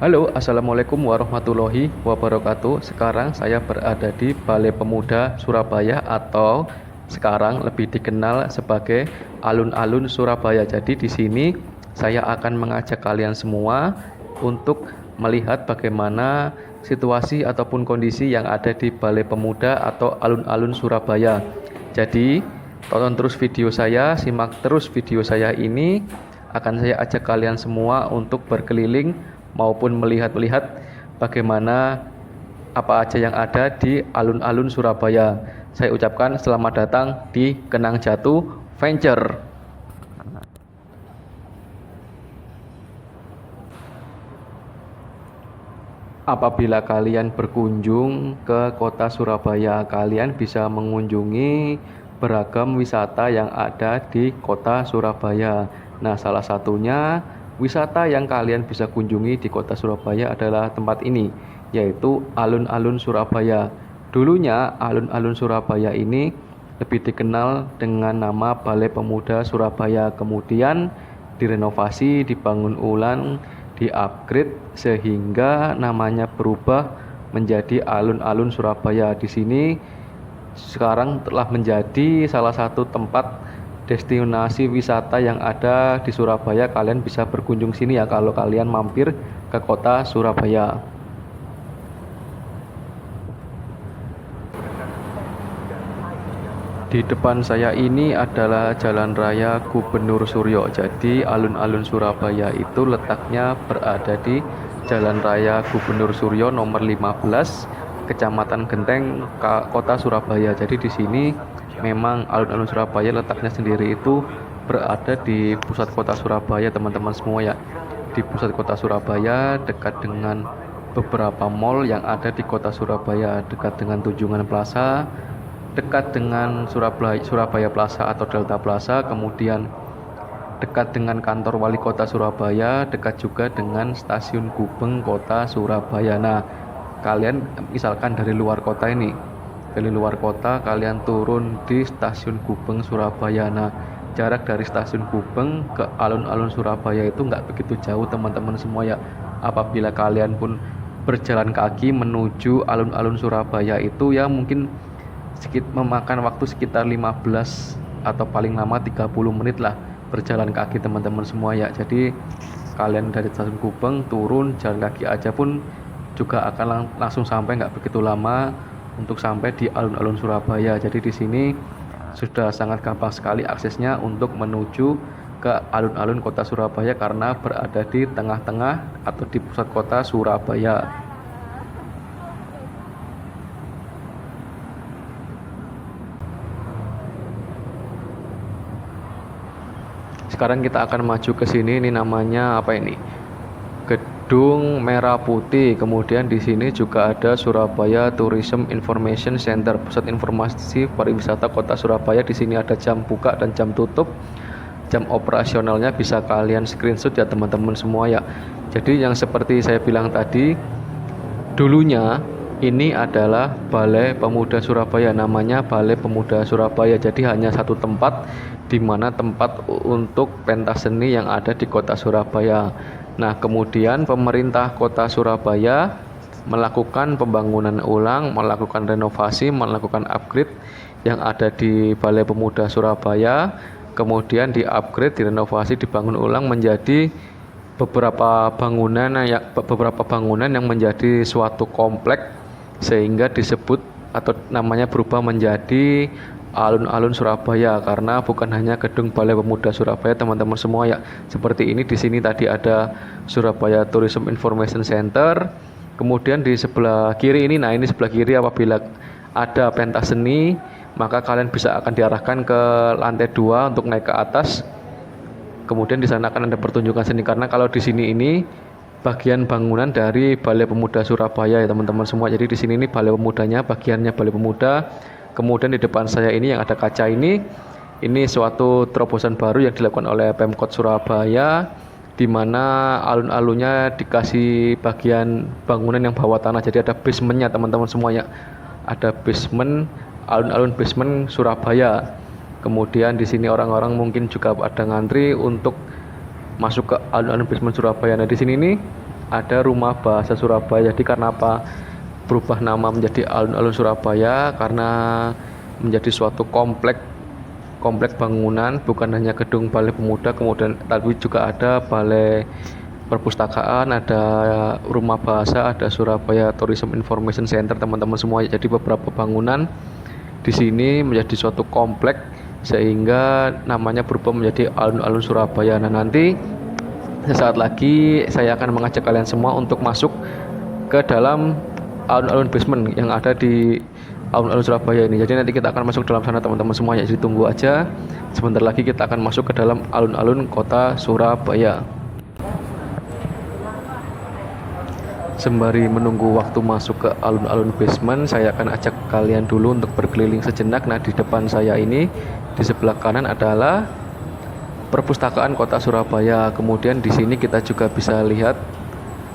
Halo, Assalamualaikum warahmatullahi wabarakatuh. Sekarang saya berada di Balai Pemuda Surabaya atau sekarang lebih dikenal sebagai Alun-Alun Surabaya. Jadi di sini saya akan mengajak kalian semua untuk melihat bagaimana situasi ataupun kondisi yang ada di Balai Pemuda atau Alun-Alun Surabaya. Jadi tonton terus video saya, simak terus video saya ini. Akan saya ajak kalian semua untuk berkeliling maupun melihat-lihat bagaimana apa aja yang ada di alun-alun Surabaya. Saya ucapkan selamat datang di Kenang Jatu Venture. Apabila kalian berkunjung ke kota Surabaya, kalian bisa mengunjungi beragam wisata yang ada di kota Surabaya. Nah, salah satunya wisata yang kalian bisa kunjungi di kota Surabaya adalah tempat ini, yaitu alun-alun Surabaya. Dulunya alun-alun Surabaya ini lebih dikenal dengan nama Balai Pemuda Surabaya. Kemudian direnovasi, dibangun ulang, di-upgrade sehingga namanya berubah menjadi alun-alun Surabaya. Di sini sekarang telah menjadi salah satu tempat destinasi wisata yang ada di Surabaya. Kalian bisa berkunjung sini ya kalau kalian mampir ke kota Surabaya. Di depan saya ini adalah Jalan Raya Gubernur Suryo. Jadi alun-alun Surabaya itu letaknya berada di Jalan Raya Gubernur Suryo nomor 15, Kecamatan Genteng, Kota Surabaya. Jadi di sini memang alun-alun Surabaya letaknya sendiri itu berada di pusat kota Surabaya, teman-teman semua ya. Di pusat kota Surabaya, dekat dengan beberapa mall yang ada di kota Surabaya, dekat dengan Tunjungan Plaza, dekat dengan Surabaya Plaza atau Delta Plaza, kemudian dekat dengan kantor wali kota Surabaya, dekat juga dengan stasiun Gubeng kota Surabaya. Nah, kalian misalkan dari luar kota kalian turun di stasiun Gubeng Surabaya. Nah, jarak dari stasiun Gubeng ke alun-alun Surabaya itu nggak begitu jauh, teman-teman semua ya. Apabila kalian pun berjalan kaki menuju alun-alun Surabaya itu ya mungkin memakan waktu sekitar 15 atau paling lama 30 menit lah berjalan kaki, teman-teman semua ya. Jadi kalian dari stasiun Gubeng turun jalan kaki aja pun juga akan langsung sampai, nggak begitu lama untuk sampai di alun-alun Surabaya. Jadi di sini sudah sangat gampang sekali aksesnya untuk menuju ke alun-alun kota Surabaya karena berada di tengah-tengah atau di pusat kota Surabaya. Sekarang kita akan maju ke sini. Ini namanya apa ini? Gedung Merah Putih. Kemudian di sini juga ada Surabaya Tourism Information Center, pusat informasi pariwisata kota Surabaya. Di sini ada jam buka dan jam tutup. Jam operasionalnya bisa kalian screenshot ya, teman-teman semua ya. Jadi yang seperti saya bilang tadi, dulunya ini adalah Balai Pemuda Surabaya, namanya Balai Pemuda Surabaya. Jadi hanya satu tempat, di mana tempat untuk pentas seni yang ada di kota Surabaya. Nah, kemudian pemerintah kota Surabaya melakukan pembangunan ulang, melakukan renovasi, melakukan upgrade yang ada di Balai Pemuda Surabaya. Kemudian di-upgrade, direnovasi, dibangun ulang menjadi beberapa bangunan yang menjadi suatu komplek, sehingga disebut atau namanya berubah menjadi alun-alun Surabaya karena bukan hanya gedung Balai Pemuda Surabaya, teman-teman semua ya. Seperti ini di sini tadi ada Surabaya Tourism Information Center. Kemudian di sebelah kiri ini, nah ini sebelah kiri apabila ada pentas seni, maka kalian bisa akan diarahkan ke lantai 2 untuk naik ke atas. Kemudian di sana akan ada pertunjukan seni karena kalau di sini ini bagian bangunan dari Balai Pemuda Surabaya ya, teman-teman semua. Jadi di sini ini Balai Pemudanya, bagiannya Balai Pemuda. Kemudian di depan saya ini yang ada kaca ini suatu terobosan baru yang dilakukan oleh Pemkot Surabaya, di mana alun-alunnya dikasih bagian bangunan yang bawah tanah. Jadi ada basementnya, teman-teman semua ya. Ada basement, alun-alun basement Surabaya. Kemudian di sini orang-orang mungkin juga ada ngantri untuk masuk ke alun-alun basement Surabaya. Nah, di sini nih ada Rumah Bahasa Surabaya. Jadi karena apa berubah nama menjadi Alun-Alun Surabaya? Karena menjadi suatu komplek bangunan, bukan hanya gedung Balai Pemuda, kemudian tapi juga ada Balai Perpustakaan, ada Rumah Bahasa, ada Surabaya Tourism Information Center, teman-teman semua. Jadi beberapa bangunan di sini menjadi suatu komplek sehingga namanya berubah menjadi Alun-Alun Surabaya. Nah, nanti sesaat lagi saya akan mengajak kalian semua untuk masuk ke dalam alun-alun basement yang ada di alun-alun Surabaya ini. Jadi nanti kita akan masuk dalam sana teman-teman semuanya. Jadi tunggu aja, sebentar lagi kita akan masuk ke dalam alun-alun kota Surabaya. Sembari menunggu waktu masuk ke alun-alun basement, saya akan ajak kalian dulu untuk berkeliling sejenak. Nah, di depan saya ini, di sebelah kanan adalah Perpustakaan Kota Surabaya. Kemudian di sini kita juga bisa lihat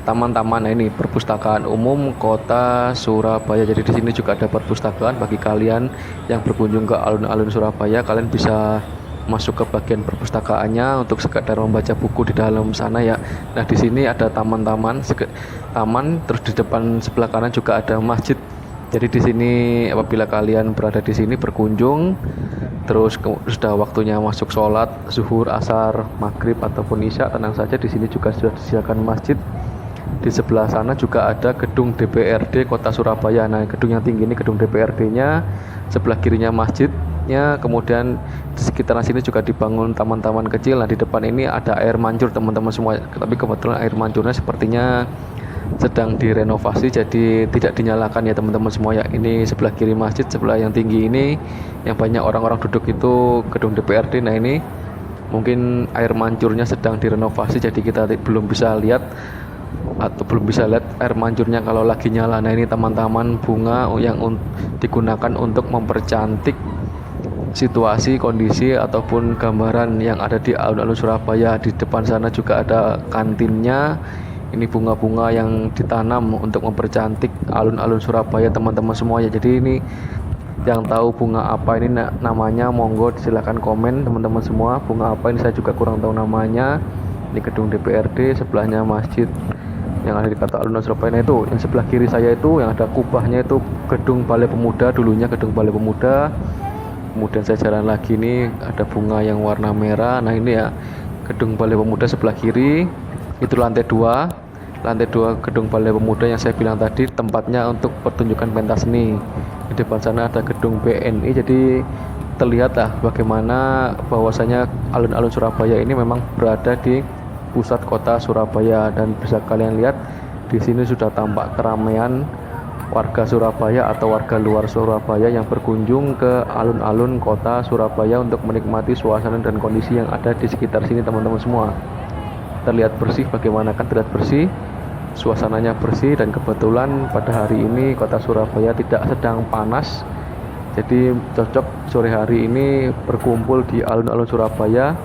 taman-taman. Nah, ini Perpustakaan Umum Kota Surabaya. Jadi di sini juga ada perpustakaan bagi kalian yang berkunjung ke alun-alun Surabaya. Kalian bisa masuk ke bagian perpustakaannya untuk sekadar membaca buku di dalam sana ya. Nah, di sini ada taman, terus di depan sebelah kanan juga ada masjid. Jadi di sini apabila kalian berada di sini berkunjung, terus sudah waktunya masuk sholat zuhur, asar, maghrib ataupun isya, tenang saja, di sini juga sudah disediakan masjid. Di sebelah sana juga ada gedung DPRD Kota Surabaya. Nah, gedung yang tinggi ini gedung DPRD-nya, sebelah kirinya masjidnya, kemudian di sekitaran sini juga dibangun taman-taman kecil. Nah, di depan ini ada air mancur teman-teman semua, tapi kebetulan air mancurnya sepertinya sedang direnovasi, jadi tidak dinyalakan ya teman-teman semua ya. Ini sebelah kiri masjid, sebelah yang tinggi ini yang banyak orang-orang duduk itu gedung DPRD. Nah, ini mungkin air mancurnya sedang direnovasi, jadi kita belum bisa lihat air mancurnya kalau lagi nyala. Nah, ini taman-taman bunga yang digunakan untuk mempercantik situasi, kondisi ataupun gambaran yang ada di alun-alun Surabaya. Di depan sana juga ada kantinnya. Ini bunga-bunga yang ditanam untuk mempercantik alun-alun Surabaya teman-teman semuanya. Jadi ini yang tahu bunga apa ini namanya, monggo silahkan komen teman-teman semua. Bunga apa ini saya juga kurang tahu namanya. Ini gedung DPRD, sebelahnya masjid yang ada di kota alun-alun Surabaya. Nah, itu yang sebelah kiri saya itu yang ada kubahnya itu gedung Balai Pemuda, dulunya gedung Balai Pemuda. Kemudian saya jalan lagi, ini ada bunga yang warna merah. Nah, ini ya gedung Balai Pemuda sebelah kiri. Itu lantai 2 gedung Balai Pemuda yang saya bilang tadi, tempatnya untuk pertunjukan pentas seni. Di depan sana ada gedung BNI. Jadi terlihatlah bagaimana bahwasanya alun-alun Surabaya ini memang berada di pusat kota Surabaya, dan bisa kalian lihat di sini sudah tampak keramaian warga Surabaya atau warga luar Surabaya yang berkunjung ke alun-alun kota Surabaya untuk menikmati suasana dan kondisi yang ada di sekitar sini teman-teman semua. Terlihat bersih, bagaimana kan terlihat bersih, suasananya bersih, dan kebetulan pada hari ini kota Surabaya tidak sedang panas, jadi cocok sore hari ini berkumpul di alun-alun Surabaya.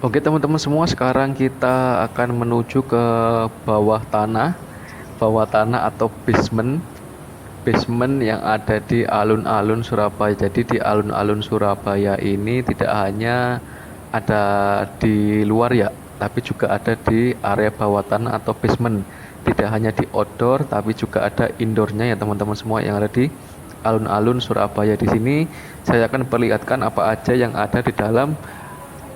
Oke teman-teman semua, sekarang kita akan menuju ke bawah tanah atau basement yang ada di alun-alun Surabaya. Jadi di alun-alun Surabaya ini tidak hanya ada di luar ya, tapi juga ada di area bawah tanah atau basement. Tidak hanya di outdoor, tapi juga ada indoornya ya teman-teman semua yang ada di alun-alun Surabaya. Di sini saya akan perlihatkan apa aja yang ada di dalam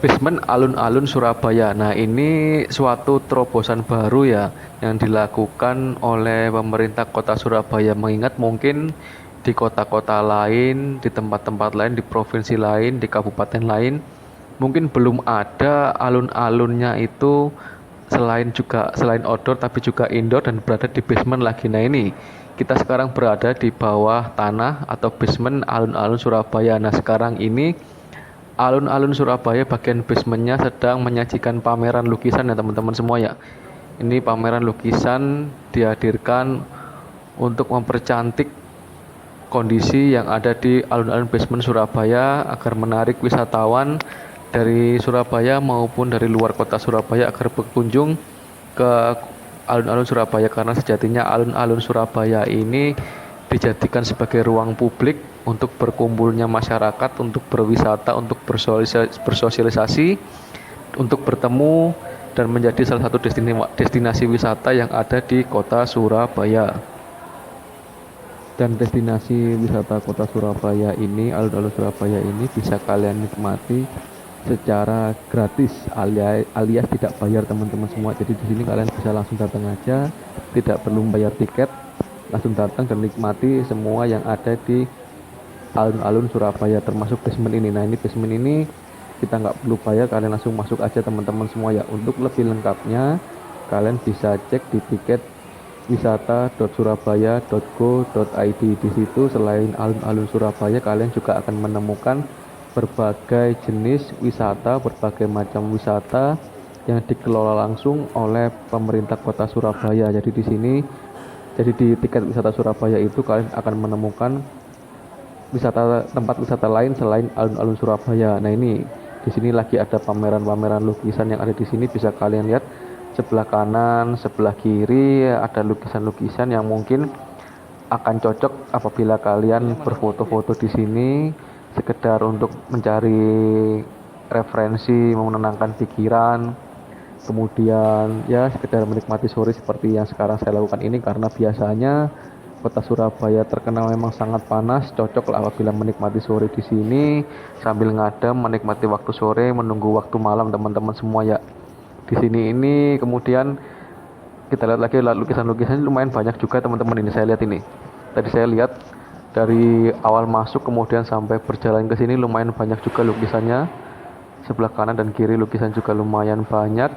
basement alun-alun Surabaya. Nah, ini suatu terobosan baru ya yang dilakukan oleh pemerintah kota Surabaya, mengingat mungkin di kota-kota lain, di tempat-tempat lain, di provinsi lain, di kabupaten lain mungkin belum ada alun-alunnya itu selain outdoor tapi juga indoor dan berada di basement lagi. Nah, ini kita sekarang berada di bawah tanah atau basement alun-alun Surabaya. Nah, sekarang ini alun-alun Surabaya bagian basementnya sedang menyajikan pameran lukisan ya teman-teman semua ya. Ini pameran lukisan dihadirkan untuk mempercantik kondisi yang ada di alun-alun basement Surabaya agar menarik wisatawan dari Surabaya maupun dari luar kota Surabaya agar berkunjung ke alun-alun Surabaya, karena sejatinya alun-alun Surabaya ini dijadikan sebagai ruang publik untuk berkumpulnya masyarakat, untuk berwisata, untuk bersosialisasi, untuk bertemu, dan menjadi salah satu destinasi wisata yang ada di kota Surabaya. Dan destinasi wisata kota Surabaya ini, alun-alun Surabaya ini bisa kalian nikmati secara gratis alias tidak bayar teman-teman semua. Jadi di sini kalian bisa langsung datang aja, tidak perlu bayar tiket, langsung datang dan nikmati semua yang ada di alun-alun Surabaya termasuk basement ini. Nah, ini basement ini kita nggak perlu bayar, kalian langsung masuk aja teman-teman semua ya. Untuk lebih lengkapnya kalian bisa cek di tiket wisata.surabaya.go.id. Di situ selain alun-alun Surabaya kalian juga akan menemukan berbagai jenis wisata, berbagai macam wisata yang dikelola langsung oleh pemerintah kota Surabaya. Jadi di sini, jadi di tiket wisata Surabaya itu kalian akan menemukan tempat wisata lain selain alun-alun Surabaya. Nah, ini di sini lagi ada pameran-pameran lukisan yang ada di sini, bisa kalian lihat sebelah kanan, sebelah kiri ada lukisan-lukisan yang mungkin akan cocok apabila kalian berfoto-foto di sini sekedar untuk mencari referensi, menenangkan pikiran, kemudian ya sekedar menikmati sore seperti yang sekarang saya lakukan ini. Karena biasanya kota Surabaya terkenal memang sangat panas, cocok lah apabila menikmati sore di sini sambil ngadem, menikmati waktu sore, menunggu waktu malam teman-teman semua ya. Di sini ini kemudian kita lihat lagi lukisan-lukisan lumayan banyak juga teman-teman. Ini saya lihat, ini tadi saya lihat dari awal masuk kemudian sampai berjalan ke sini lumayan banyak juga lukisannya. Sebelah kanan dan kiri lukisan juga lumayan banyak.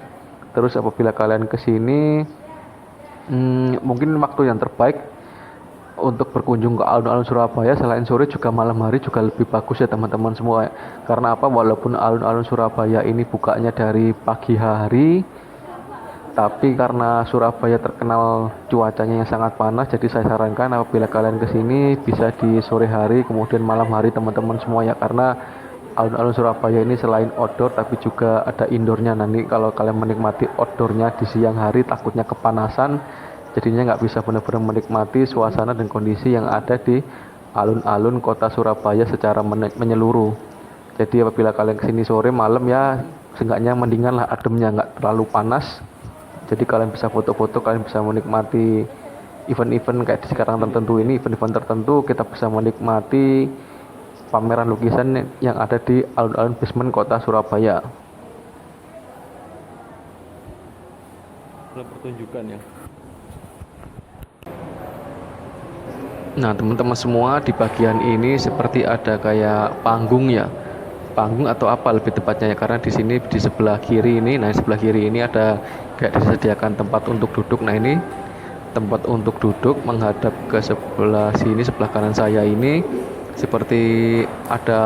Terus apabila kalian ke sini, mungkin waktu yang terbaik untuk berkunjung ke alun-alun Surabaya selain sore juga malam hari juga lebih bagus ya teman-teman semua. Karena apa? Walaupun alun-alun Surabaya ini bukanya dari pagi hari, tapi karena Surabaya terkenal cuacanya yang sangat panas, jadi saya sarankan apabila kalian kesini bisa di sore hari kemudian malam hari teman-teman semua ya. Karena alun-alun Surabaya ini selain outdoor tapi juga ada indoornya. Nanti kalau kalian menikmati outdoornya di siang hari takutnya kepanasan, jadinya nggak bisa benar-benar menikmati suasana dan kondisi yang ada di alun-alun kota Surabaya secara menyeluruh. Jadi apabila kalian kesini sore malam ya, seenggaknya mendingan lah ademnya, nggak terlalu panas. Jadi kalian bisa foto-foto, kalian bisa menikmati event-event kayak di sekarang tertentu ini, event-event tertentu kita bisa menikmati pameran lukisan yang ada di alun-alun basement kota Surabaya. Pertunjukan ya. Nah teman-teman semua, di bagian ini seperti ada kayak panggung ya, panggung atau apa lebih tepatnya ya, karena di sini di sebelah kiri ini, nah sebelah kiri ini ada kayak disediakan tempat untuk duduk. Nah ini tempat untuk duduk menghadap ke sebelah sini, sebelah kanan saya ini seperti ada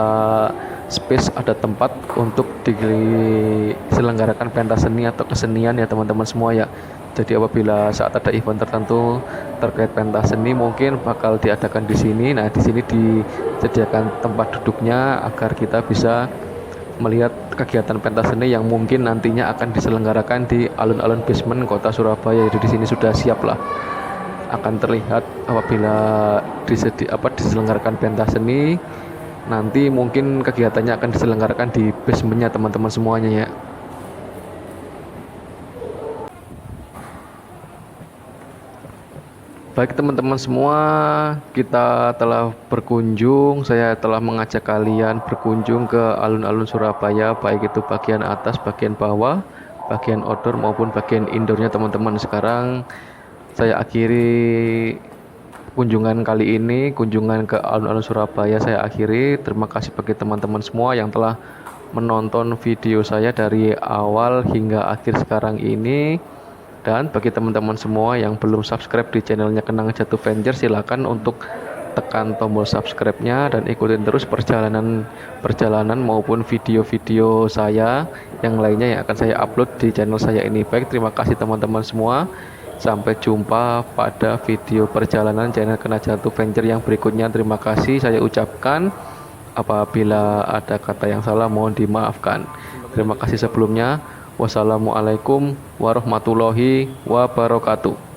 space, ada tempat untuk diselenggarakan pentas seni atau kesenian ya teman-teman semua ya. Jadi apabila saat ada event tertentu terkait pentas seni mungkin bakal diadakan di sini. Nah di sini disediakan tempat duduknya agar kita bisa melihat kegiatan pentas seni yang mungkin nantinya akan diselenggarakan di alun-alun basement kota Surabaya. Jadi di sini sudah siap lah, akan terlihat apabila diselenggarakan pentas seni nanti mungkin kegiatannya akan diselenggarakan di basementnya teman-teman semuanya ya. Baik teman-teman semua, kita telah berkunjung, saya telah mengajak kalian berkunjung ke alun-alun Surabaya, baik itu bagian atas, bagian bawah, bagian outdoor maupun bagian indoornya teman-teman. Sekarang saya akhiri kunjungan kali ini, kunjungan ke alun-alun Surabaya saya akhiri. Terima kasih bagi teman-teman semua yang telah menonton video saya dari awal hingga akhir sekarang ini. Dan bagi teman-teman semua yang belum subscribe di channelnya Kenang Jatuh Venture, silakan untuk tekan tombol subscribe-nya dan ikutin terus perjalanan maupun video-video saya yang lainnya yang akan saya upload di channel saya ini. Baik, terima kasih teman-teman semua. Sampai jumpa pada video perjalanan channel Kenang Jatuh Venture yang berikutnya. Terima kasih saya ucapkan. Apabila ada kata yang salah mohon dimaafkan. Terima kasih sebelumnya. Wassalamualaikum warahmatullahi wabarakatuh.